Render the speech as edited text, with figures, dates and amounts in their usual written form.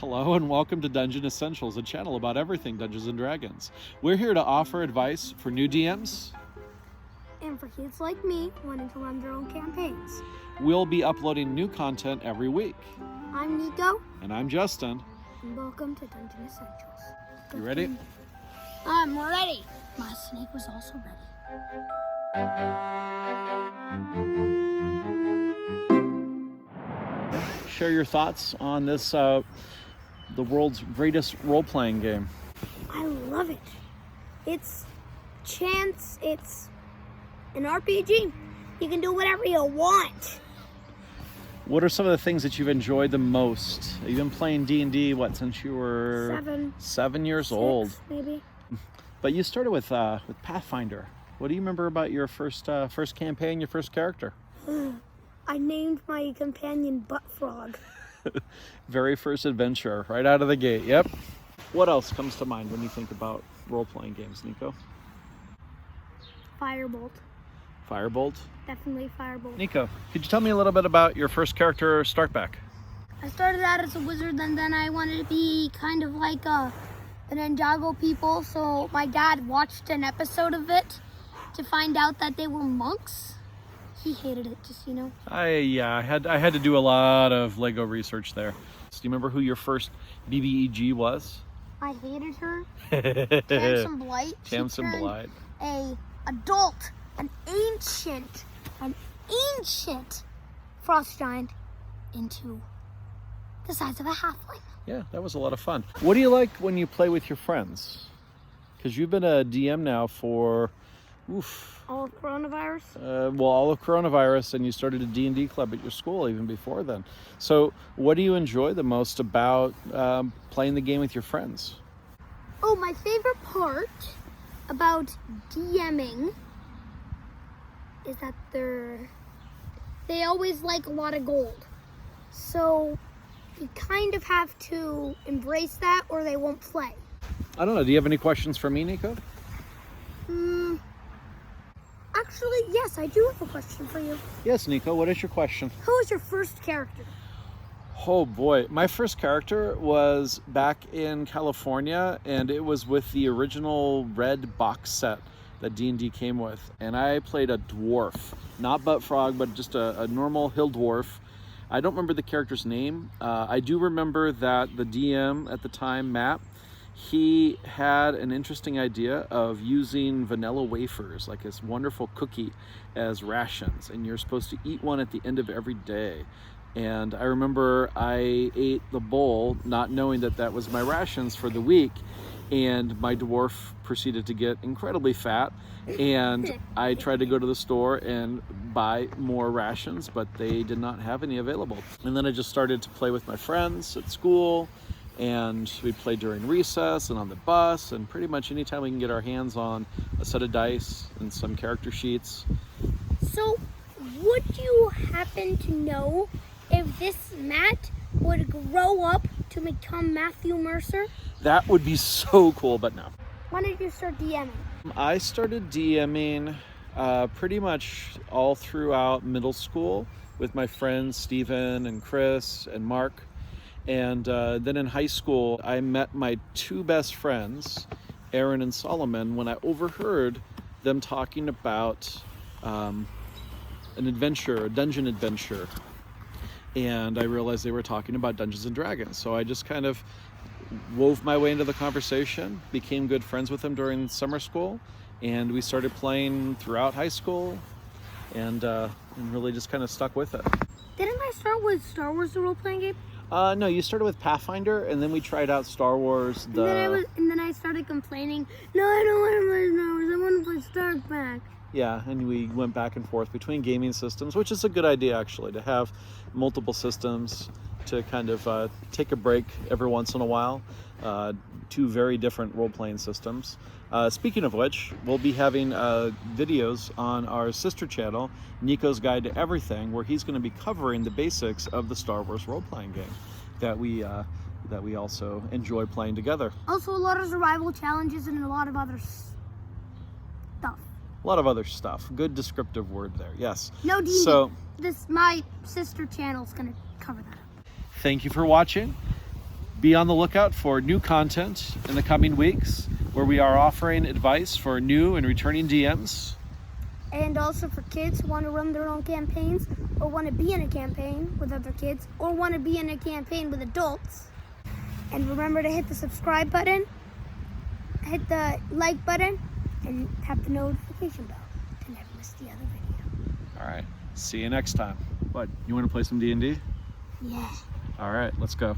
Hello and welcome to Dungeon Essentials, a channel about everything Dungeons & Dragons. We're here to offer advice for new DMs. And for kids like me wanting to run their own campaigns. We'll be uploading new content every week. I'm Niko. And I'm Justin. And welcome to Dungeon Essentials. You ready? I'm ready. My snake was also ready. Share your thoughts on this, the world's greatest role-playing game. I love it. It's chance, it's an RPG. You can do whatever you want. What are some of the things that you've enjoyed the most? You've been playing D&D, since you were... 7 years old. Maybe. But you started with Pathfinder. What do you remember about your first campaign, your first character? I named my companion Butt Frog. Very first adventure, right out of the gate, yep. What else comes to mind when you think about role-playing games, Niko? Firebolt. Firebolt? Definitely Firebolt. Niko, could you tell me a little bit about your first character, Starkback? I started out as a wizard, and then I wanted to be kind of like the Ninjago people, so my dad watched an episode of it to find out that they were monks. He hated it, just, you know. I had to do a lot of Lego research there. So do you remember who your first B.B.E.G was? I hated her. Tamsin Blight. Tamsin Blight. An adult, an ancient frost giant into the size of a halfling. Yeah, that was a lot of fun. What do you like when you play with your friends? Because you've been a DM now for, all of coronavirus? all of coronavirus, and you started a D&D club at your school even before then. So what do you enjoy the most about playing the game with your friends? Oh, my favorite part about DMing is that they always like a lot of gold. So you kind of have to embrace that or they won't play. I don't know. Do you have any questions for me, Niko? Actually, yes, I do have a question for you. Yes, Niko. What is your question? Who was your first character? Oh boy, my first character was back in California, and it was with the original red box set that D&D came with. And I played a dwarf, not Butt Frog, but just a normal hill dwarf. I don't remember the character's name. I do remember that the DM at the time, Matt, he had an interesting idea of using vanilla wafers, like this wonderful cookie, as rations, and you're supposed to eat one at the end of every day. And I remember I ate the bowl not knowing that that was my rations for the week, and my dwarf proceeded to get incredibly fat, and I tried to go to the store and buy more rations, but they did not have any available. And then I just started to play with my friends at school, and we played during recess and on the bus, and pretty much anytime we can get our hands on a set of dice and some character sheets. So, would you happen to know if this Matt would grow up to become Matthew Mercer? That would be so cool, but no. When did you start DMing? I started DMing pretty much all throughout middle school with my friends Steven and Chris and Mark. And then in high school, I met my two best friends, Aaron and Solomon, when I overheard them talking about an adventure, a dungeon adventure. And I realized they were talking about Dungeons and Dragons. So I just kind of wove my way into the conversation, became good friends with them during summer school, and we started playing throughout high school, and really just kind of stuck with it. Didn't I start with Star Wars, the role-playing game? No, you started with Pathfinder, and then we tried out Star Wars. And then I started complaining, no, I don't want to play Star Wars, I want to play Starkback. Yeah, and we went back and forth between gaming systems, which is a good idea, actually, to have multiple systems to kind of take a break every once in a while. Two very different role-playing systems. Speaking of which, we'll be having videos on our sister channel, Niko's Guide to Everything, where he's going to be covering the basics of the Star Wars role-playing game that we also enjoy playing together. Also, a lot of survival challenges and a lot of other stuff. A lot of other stuff. Good descriptive word there. Yes. No D&D. So my sister channel is going to cover that. thank you for watching. be on the lookout for new content in the coming weeks where we are offering advice for new and returning DMs. And also for kids who want to run their own campaigns or want to be in a campaign with other kids or want to be in a campaign with adults. And remember to hit the subscribe button, hit the like button, and tap the notification bell to never miss the other video. All right, see you next time. What, you want to play some D&D? Yeah. All right, let's go.